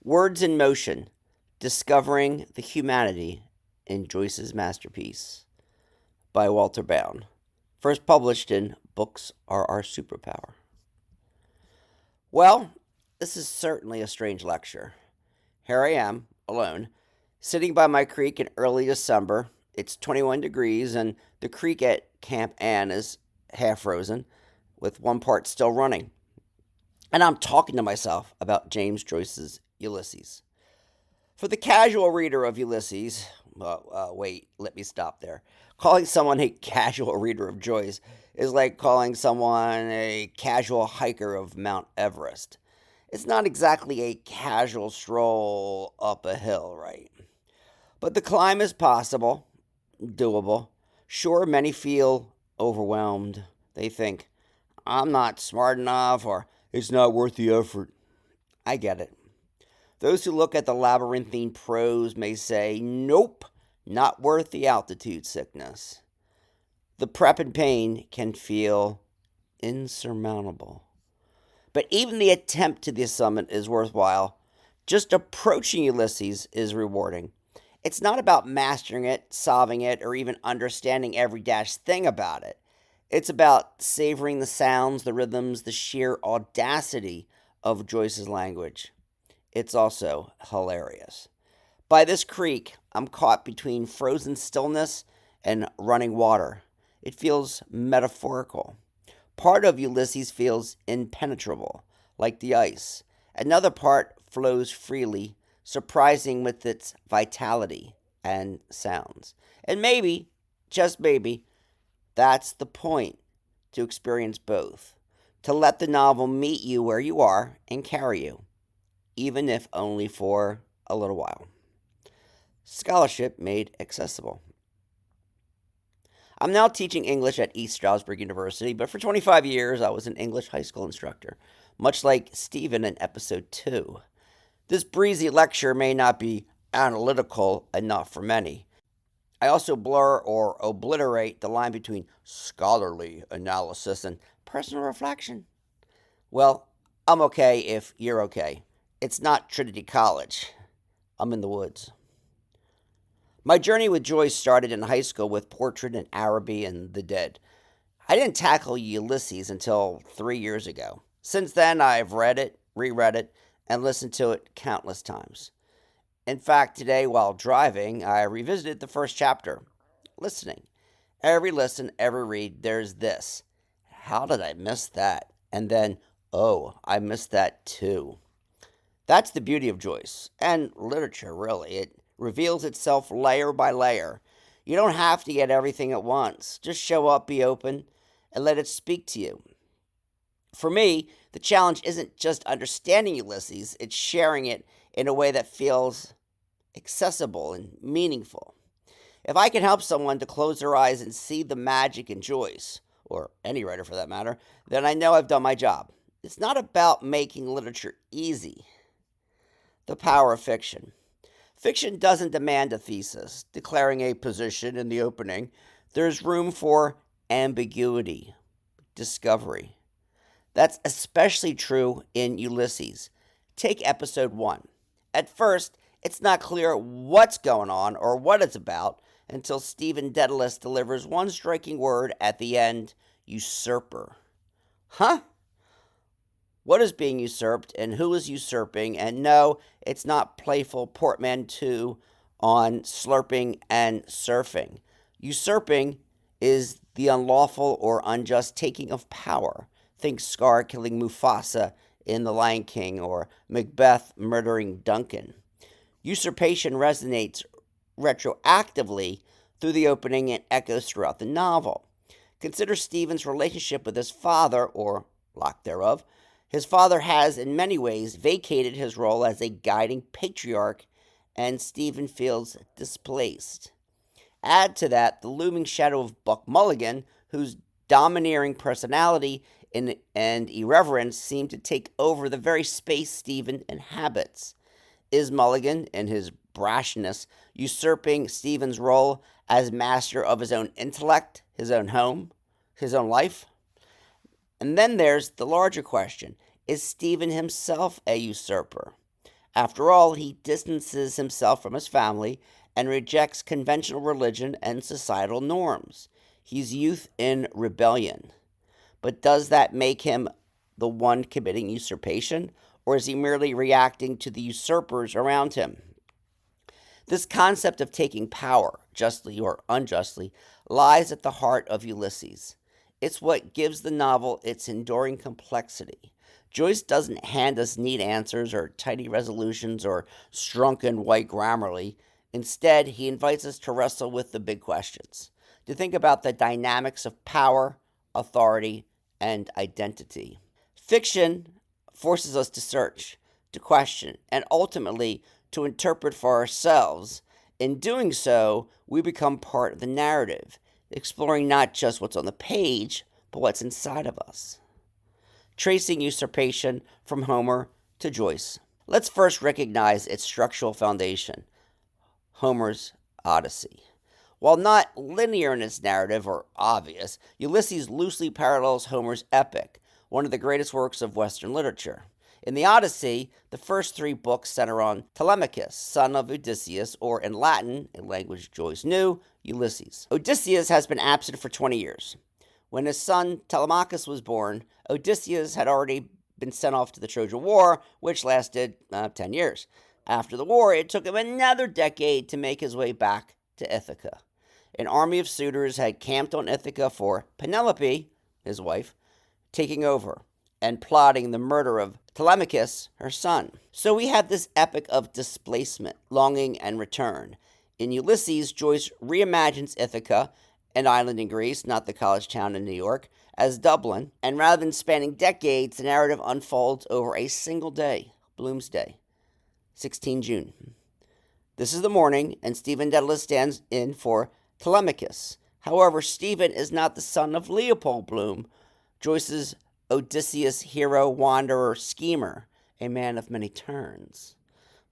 Words in Motion, Discovering the Humanity in Joyce's Masterpiece by Walter Bowne. First published in Books Are Our Superpower. Well, this is certainly a strange lecture. Here I am, alone, sitting by my creek in early December. It's 21 degrees, and the creek at Camp Ann is half frozen, with one part still running. And I'm talking to myself about James Joyce's Ulysses. For the casual reader of Ulysses, wait, let me stop there. Calling someone a casual reader of Joyce is like calling someone a casual hiker of Mount Everest. It's not exactly a casual stroll up a hill, right? But the climb is possible, doable. Sure, many feel overwhelmed. They think, I'm not smart enough, or it's not worth the effort. I get it. Those who look at the labyrinthine prose may say, nope, not worth the altitude sickness. The prep and pain can feel insurmountable. But even the attempt to the summit is worthwhile. Just approaching Ulysses is rewarding. It's not about mastering it, solving it, or even understanding every thing about it. It's about savoring the sounds, the rhythms, the sheer audacity of Joyce's language. It's also hilarious. By this creek, I'm caught between frozen stillness and running water. It feels metaphorical. Part of Ulysses feels impenetrable, like the ice. Another part flows freely, surprising with its vitality and sounds. And maybe, just maybe, that's the point, to experience both. To let the novel meet you where you are and carry you, even if only for a little while. Scholarship made accessible. I'm now teaching English at East Stroudsburg University, but for 25 years I was an English high school instructor, much like Stephen in episode 2. This breezy lecture may not be analytical enough for many. I also blur or obliterate the line between scholarly analysis and personal reflection. Well, I'm okay if you're okay. It's not Trinity College. I'm in the woods. My journey with Joyce started in high school with Portrait and Araby and the Dead. I didn't tackle Ulysses until 3 years ago. Since then, I've read it, reread it, and listened to it countless times. In fact, today while driving, I revisited the first chapter. Listening. Every listen, every read, there's this. How did I miss that? And then, oh, I missed that too. That's the beauty of Joyce, and literature, really. It reveals itself layer by layer. You don't have to get everything at once. Just show up, be open, and let it speak to you. For me, the challenge isn't just understanding Ulysses, it's sharing it in a way that feels accessible and meaningful. If I can help someone to close their eyes and see the magic in Joyce, or any writer for that matter, then I know I've done my job. It's not about making literature easy. The power of fiction. Fiction doesn't demand a thesis, declaring a position in the opening. There's room for ambiguity, discovery. That's especially true in Ulysses. Take episode 1. At first, it's not clear what's going on or what it's about until Stephen Dedalus delivers one striking word at the end, usurper. Huh? What is being usurped and who is usurping? And no, it's not playful portmanteau on slurping and surfing. Usurping is the unlawful or unjust taking of power. Think Scar killing Mufasa in The Lion King or Macbeth murdering Duncan. Usurpation resonates retroactively through the opening and echoes throughout the novel. Consider Stephen's relationship with his father, or lack thereof. His father has, in many ways, vacated his role as a guiding patriarch, and Stephen feels displaced. Add to that the looming shadow of Buck Mulligan, whose domineering personality and irreverence seem to take over the very space Stephen inhabits. Is Mulligan, in his brashness, usurping Stephen's role as master of his own intellect, his own home, his own life? And then there's the larger question. Is Stephen himself a usurper? After all, he distances himself from his family and rejects conventional religion and societal norms. He's youth in rebellion. But does that make him the one committing usurpation, or is he merely reacting to the usurpers around him? This concept of taking power, justly or unjustly, lies at the heart of Ulysses. It's what gives the novel its enduring complexity. Joyce doesn't hand us neat answers or tidy resolutions or shrunken white Grammarly. Instead, he invites us to wrestle with the big questions, to think about the dynamics of power, authority, and identity. Fiction forces us to search, to question, and ultimately to interpret for ourselves. In doing so, we become part of the narrative, exploring not just what's on the page, but what's inside of us. Tracing usurpation from Homer to Joyce. Let's first recognize its structural foundation, Homer's Odyssey. While not linear in its narrative or obvious, Ulysses loosely parallels Homer's epic, one of the greatest works of Western literature. In the Odyssey, the first three books center on Telemachus, son of Odysseus, or in Latin, a language Joyce knew, Ulysses. Odysseus has been absent for 20 years. When his son Telemachus was born, Odysseus had already been sent off to the Trojan War, which lasted 10 years. After the war, it took him another decade to make his way back to Ithaca. An army of suitors had camped on Ithaca for Penelope, his wife, taking over and plotting the murder of Telemachus, her son. So we have this epic of displacement, longing, and return. In Ulysses, Joyce reimagines Ithaca, an island in Greece, not the college town in New York, as Dublin, and rather than spanning decades, the narrative unfolds over a single day, Bloomsday, 16 June. This is the morning, and Stephen Dedalus stands in for Telemachus. However, Stephen is not the son of Leopold Bloom, Joyce's Odysseus hero, wanderer, schemer, a man of many turns.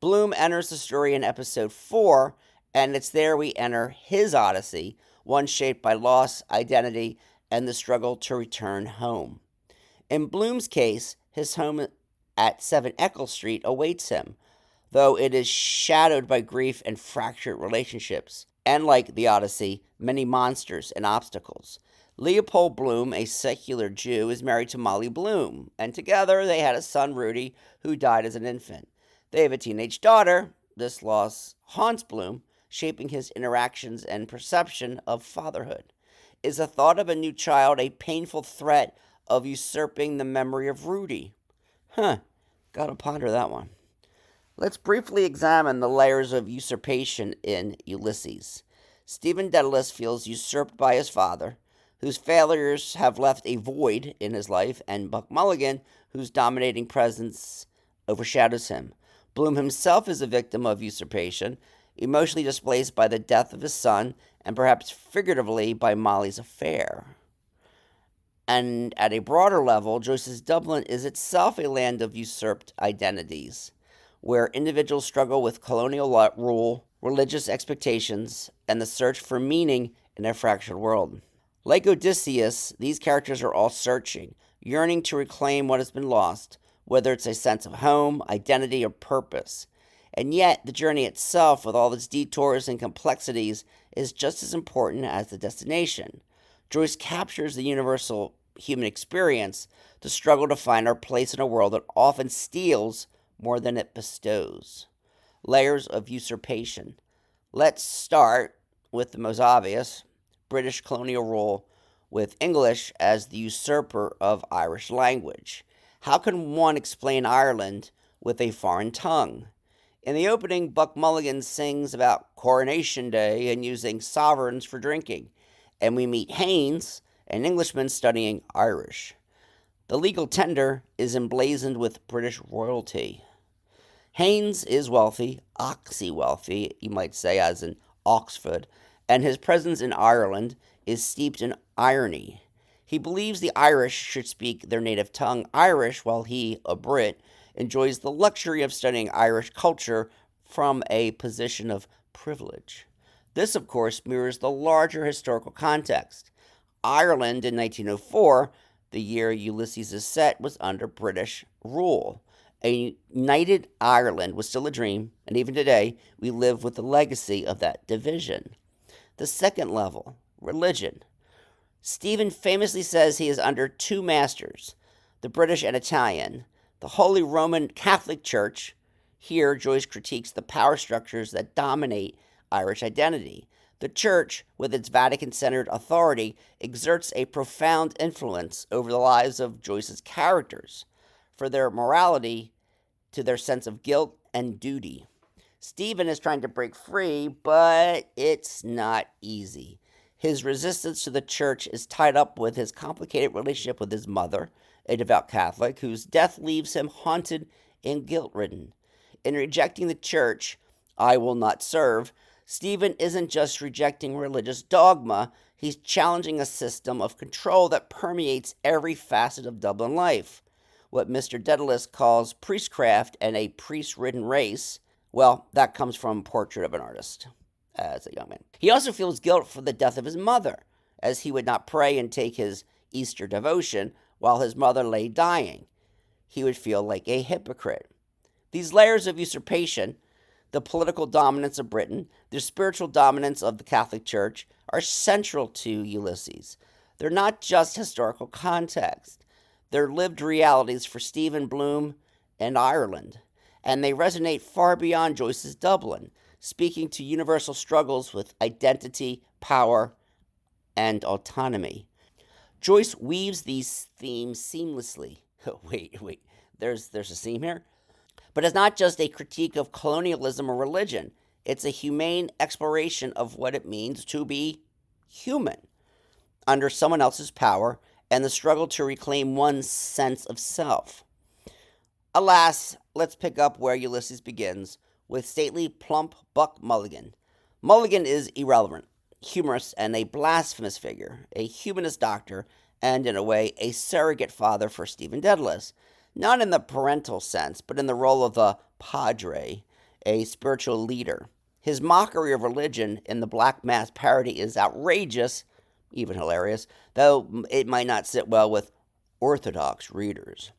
Bloom enters the story in episode 4, and it's there we enter his Odyssey, one shaped by loss, identity, and the struggle to return home. In Bloom's case, his home at 7 Eccles Street awaits him, though it is shadowed by grief and fractured relationships, and like the Odyssey, many monsters and obstacles. Leopold Bloom, a secular Jew, is married to Molly Bloom, and together they had a son, Rudy, who died as an infant. They have a teenage daughter. This loss haunts Bloom, shaping his interactions and perception of fatherhood. Is the thought of a new child a painful threat of usurping the memory of Rudy? Gotta ponder that one. Let's briefly examine the layers of usurpation in Ulysses. Stephen Dedalus feels usurped by his father, whose failures have left a void in his life, and Buck Mulligan, whose dominating presence overshadows him. Bloom himself is a victim of usurpation, emotionally displaced by the death of his son, and perhaps figuratively by Molly's affair. And at a broader level, Joyce's Dublin is itself a land of usurped identities, where individuals struggle with colonial rule, religious expectations, and the search for meaning in a fractured world. Like Odysseus, these characters are all searching, yearning to reclaim what has been lost, whether it's a sense of home, identity, or purpose. And yet, the journey itself, with all its detours and complexities, is just as important as the destination. Joyce captures the universal human experience, the struggle to find our place in a world that often steals more than it bestows. Layers of usurpation. Let's start with the most obvious, British colonial rule, with English as the usurper of Irish language. How can one explain Ireland with a foreign tongue? In the opening, Buck Mulligan sings about Coronation Day and using sovereigns for drinking, and we meet Haynes, an Englishman studying Irish. The legal tender is emblazoned with British royalty. Haynes is wealthy, oxy-wealthy, you might say, as in Oxford, and his presence in Ireland is steeped in irony. He believes the Irish should speak their native tongue Irish, while he, a Brit, enjoys the luxury of studying Irish culture from a position of privilege. This, of course, mirrors the larger historical context. Ireland in 1904, the year Ulysses is set, was under British rule, A united Ireland was still a dream, and even today, we live with the legacy of that division. The second level, religion. Stephen famously says he is under two masters, the British and Italian. The Holy Roman Catholic Church. Here, Joyce critiques the power structures that dominate Irish identity. The Church, with its Vatican centered authority, exerts a profound influence over the lives of Joyce's characters, for their morality to their sense of guilt and duty. Stephen is trying to break free, but it's not easy. His resistance to the church is tied up with his complicated relationship with his mother, a devout Catholic, whose death leaves him haunted and guilt-ridden. In rejecting the church, I will not serve, Stephen isn't just rejecting religious dogma, he's challenging a system of control that permeates every facet of Dublin life. What Mr. Dedalus calls priestcraft and a priest-ridden race, well, that comes from Portrait of an Artist as a young man. He also feels guilt for the death of his mother, as he would not pray and take his Easter devotion while his mother lay dying. He would feel like a hypocrite. These layers of usurpation, the political dominance of Britain, the spiritual dominance of the Catholic Church, are central to Ulysses. They're not just historical context. They're lived realities for Stephen Bloom and Ireland, and they resonate far beyond Joyce's Dublin, speaking to universal struggles with identity, power, and autonomy. Joyce weaves these themes seamlessly. Wait, there's a seam here? But it's not just a critique of colonialism or religion. It's a humane exploration of what it means to be human under someone else's power and the struggle to reclaim one's sense of self. Alas, let's pick up where Ulysses begins, with stately, plump Buck Mulligan. Mulligan is irrelevant, humorous, and a blasphemous figure, a humanist doctor, and, in a way, a surrogate father for Stephen Dedalus, not in the parental sense, but in the role of the padre, a spiritual leader. His mockery of religion in the Black Mass parody is outrageous, even hilarious, though it might not sit well with Orthodox readers.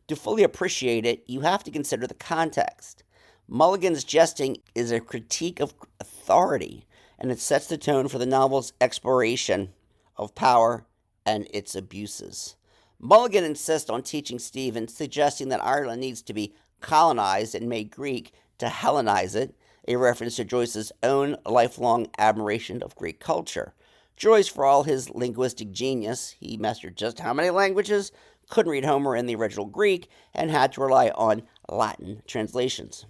To fully appreciate it, you have to consider the context. Mulligan's jesting is a critique of authority, and it sets the tone for the novel's exploration of power and its abuses. Mulligan insists on teaching Stephen, suggesting that Ireland needs to be colonized and made Greek to Hellenize it, a reference to Joyce's own lifelong admiration of Greek culture. Joyce, for all his linguistic genius, he mastered just how many languages, couldn't read Homer in the original Greek, and had to rely on Latin translations.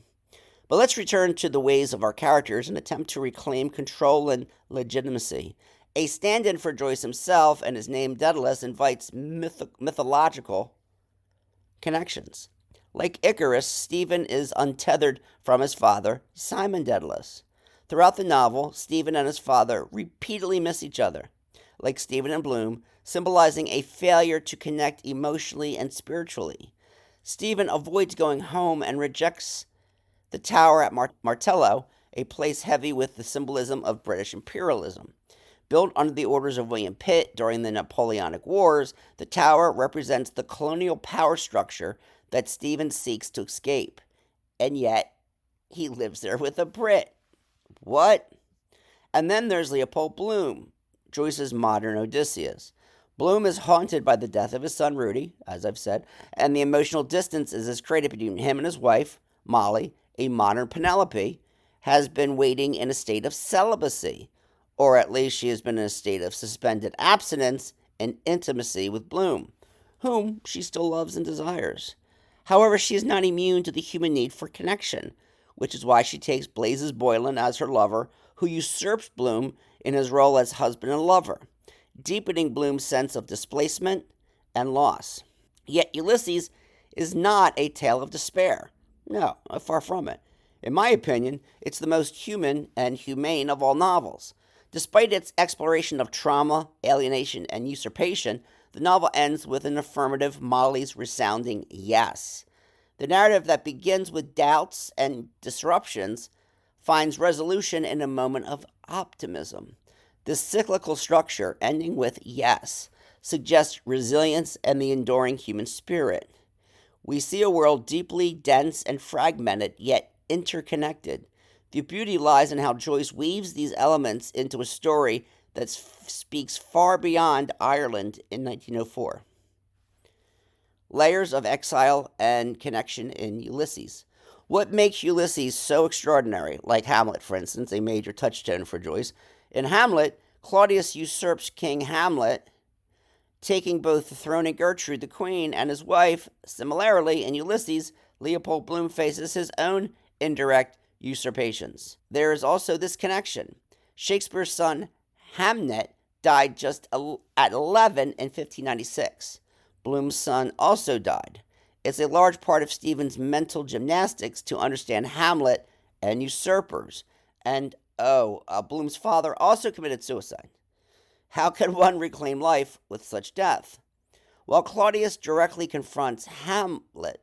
But let's return to the ways of our characters and attempt to reclaim control and legitimacy. A stand-in for Joyce himself and his name Dedalus invites mythological connections. Like Icarus, Stephen is untethered from his father, Simon Dedalus. Throughout the novel, Stephen and his father repeatedly miss each other, like Stephen and Bloom, symbolizing a failure to connect emotionally and spiritually. Stephen avoids going home and rejects the tower at Martello, a place heavy with the symbolism of British imperialism. Built under the orders of William Pitt during the Napoleonic Wars, the tower represents the colonial power structure that Stephen seeks to escape. And yet, he lives there with a Brit. What? And then there's Leopold Bloom, Joyce's modern Odysseus. Bloom is haunted by the death of his son Rudy, as I've said, and the emotional distance is created between him and his wife, Molly, a modern Penelope, has been waiting in a state of celibacy, or at least she has been in a state of suspended abstinence and intimacy with Bloom, whom she still loves and desires. However, she is not immune to the human need for connection, which is why she takes Blazes Boylan as her lover, who usurps Bloom in his role as husband and lover, deepening Bloom's sense of displacement and loss. Yet Ulysses is not a tale of despair. No, far from it. In my opinion, it's the most human and humane of all novels. Despite its exploration of trauma, alienation, and usurpation, the novel ends with an affirmative Molly's resounding yes. The narrative that begins with doubts and disruptions finds resolution in a moment of optimism. This cyclical structure, ending with yes, suggests resilience and the enduring human spirit. We see a world deeply dense and fragmented, yet interconnected. The beauty lies in how Joyce weaves these elements into a story that speaks far beyond Ireland in 1904. Layers of exile and connection in Ulysses. What makes Ulysses so extraordinary, like Hamlet, for instance, a major touchstone for Joyce? In Hamlet, Claudius usurps King Hamlet, taking both the throne and Gertrude, the queen, and his wife. Similarly, in Ulysses, Leopold Bloom faces his own indirect usurpations. There is also this connection. Shakespeare's son, Hamnet, died just at 11 in 1596. Bloom's son also died. It's a large part of Stephen's mental gymnastics to understand Hamlet and usurpers. And Bloom's father also committed suicide. How can one reclaim life with such death? While Claudius directly confronts Hamlet,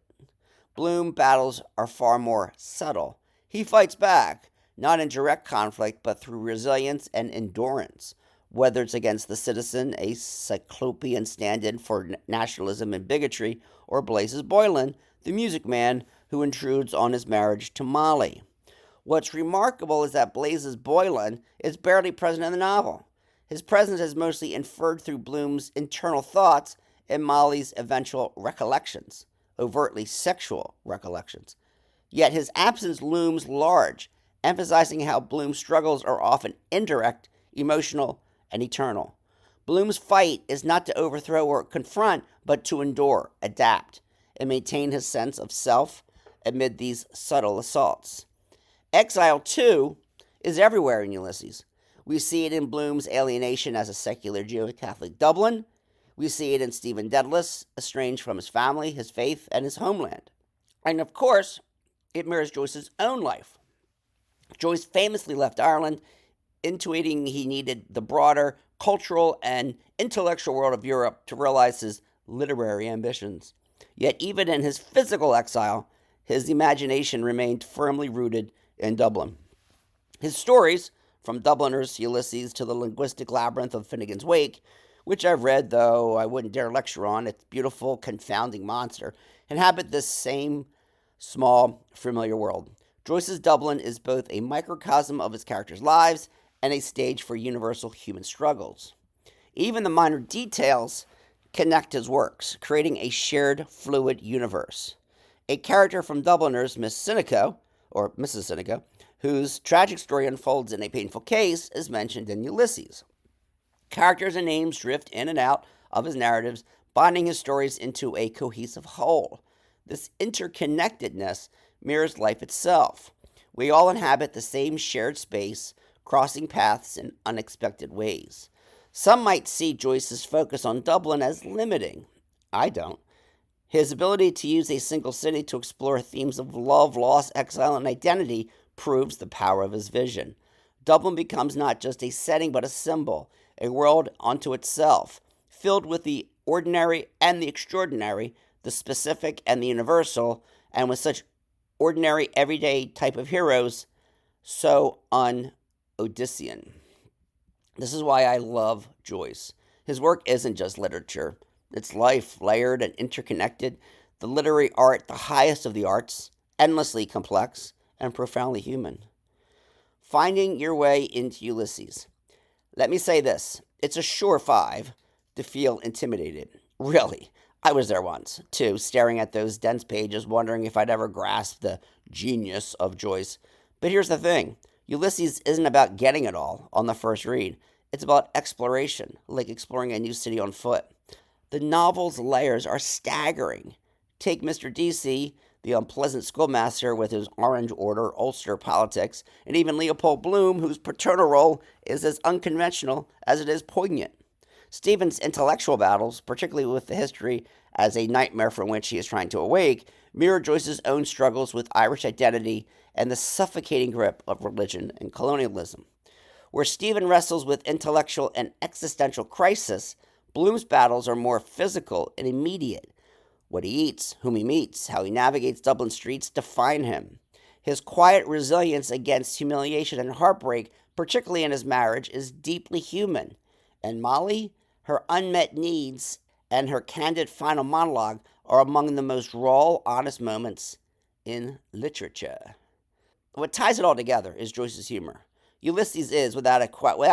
Bloom's battles are far more subtle. He fights back, not in direct conflict, but through resilience and endurance, whether it's against the citizen, a cyclopean stand-in for nationalism and bigotry, or Blazes Boylan, the music man who intrudes on his marriage to Molly. What's remarkable is that Blazes Boylan is barely present in the novel. His presence is mostly inferred through Bloom's internal thoughts and Molly's eventual recollections, overtly sexual recollections. Yet his absence looms large, emphasizing how Bloom's struggles are often indirect, emotional, and eternal. Bloom's fight is not to overthrow or confront, but to endure, adapt, and maintain his sense of self amid these subtle assaults. Exile, too, is everywhere in Ulysses. We see it in Bloom's alienation as a secular Jew-Catholic Dublin. We see it in Stephen Dedalus, estranged from his family, his faith, and his homeland. And of course, it mirrors Joyce's own life. Joyce famously left Ireland, intuiting he needed the broader cultural and intellectual world of Europe to realize his literary ambitions. Yet even in his physical exile, his imagination remained firmly rooted in Dublin. His stories, from Dubliner's Ulysses to the linguistic labyrinth of Finnegan's Wake, which I've read, though I wouldn't dare lecture on, its beautiful, confounding monster, inhabit this same small, familiar world. Joyce's Dublin is both a microcosm of his characters' lives and a stage for universal human struggles. Even the minor details connect his works, creating a shared, fluid universe. A character from Dubliners, Miss Sinico, or Mrs. Sinico, whose tragic story unfolds in a painful case, is mentioned in Ulysses. Characters and names drift in and out of his narratives, binding his stories into a cohesive whole. This interconnectedness mirrors life itself. We all inhabit the same shared space, crossing paths in unexpected ways. Some might see Joyce's focus on Dublin as limiting. I don't. His ability to use a single city to explore themes of love, loss, exile, and identity proves the power of his vision. Dublin becomes not just a setting, but a symbol, a world unto itself, filled with the ordinary and the extraordinary, the specific and the universal, and with such ordinary, everyday type of heroes, so un-Odyssean. This is why I love Joyce. His work isn't just literature. It's life, layered and interconnected, the literary art, the highest of the arts, endlessly complex, and profoundly human. Finding your way into Ulysses. Let me say this, it's a sure 5 to feel intimidated. Really, I was there once, too, staring at those dense pages, wondering if I'd ever grasp the genius of Joyce. But here's the thing, Ulysses isn't about getting it all on the first read. It's about exploration, like exploring a new city on foot. The novel's layers are staggering. Take Mr. DC, the unpleasant schoolmaster with his Orange Order, Ulster politics, and even Leopold Bloom, whose paternal role is as unconventional as it is poignant. Stephen's intellectual battles, particularly with the history as a nightmare from which he is trying to awake, mirror Joyce's own struggles with Irish identity and the suffocating grip of religion and colonialism. Where Stephen wrestles with intellectual and existential crisis, Bloom's battles are more physical and immediate. What he eats, whom he meets, how he navigates Dublin streets define him. His quiet resilience against humiliation and heartbreak, particularly in his marriage, is deeply human. And Molly, her unmet needs and her candid final monologue are among the most raw, honest moments in literature. What ties it all together is Joyce's humor. Ulysses is, without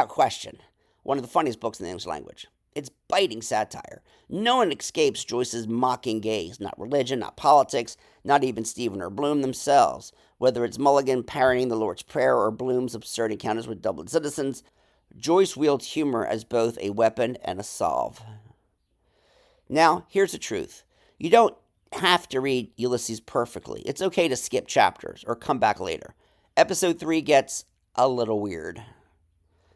question, one of the funniest books in the English language. It's biting satire. No one escapes Joyce's mocking gaze. Not religion, not politics, not even Stephen or Bloom themselves. Whether it's Mulligan parodying the Lord's Prayer or Bloom's absurd encounters with Dublin citizens, Joyce wields humor as both a weapon and a salve. Now, here's the truth. You don't have to read Ulysses perfectly. It's okay to skip chapters or come back later. Episode 3 gets a little weird.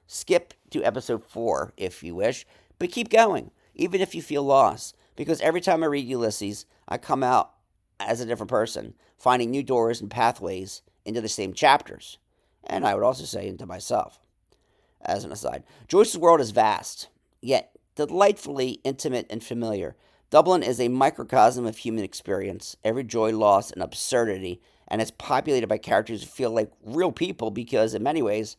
Skip to episode 4 if you wish, but keep going, even if you feel lost. Because every time I read Ulysses, I come out as a different person, finding new doors and pathways into the same chapters. And I would also say into myself. As an aside, Joyce's world is vast, yet delightfully intimate and familiar. Dublin is a microcosm of human experience, every joy, loss, and absurdity, and it's populated by characters who feel like real people because, in many ways,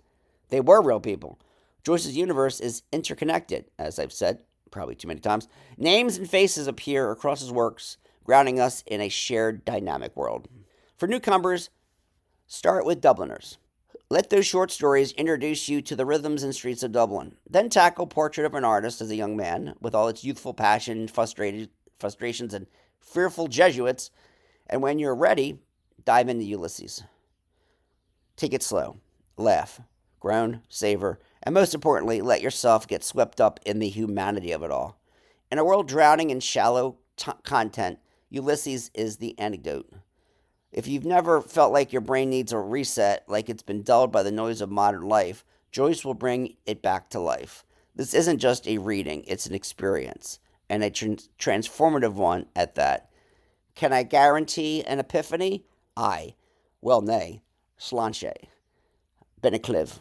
they were real people. Joyce's universe is interconnected, as I've said probably too many times. Names and faces appear across his works, grounding us in a shared dynamic world. For newcomers, start with Dubliners. Let those short stories introduce you to the rhythms and streets of Dublin. Then tackle Portrait of an Artist as a young man, with all its youthful passion, frustrations, and fearful Jesuits. And when you're ready, dive into Ulysses. Take it slow, laugh, groan, savor, and most importantly, let yourself get swept up in the humanity of it all. In a world drowning in shallow content, Ulysses is the antidote. If you've never felt like your brain needs a reset, like it's been dulled by the noise of modern life, Joyce will bring it back to life. This isn't just a reading, it's an experience, and a transformative one at that. Can I guarantee an epiphany? Aye. Well, nay. Sláinte. Benacliv.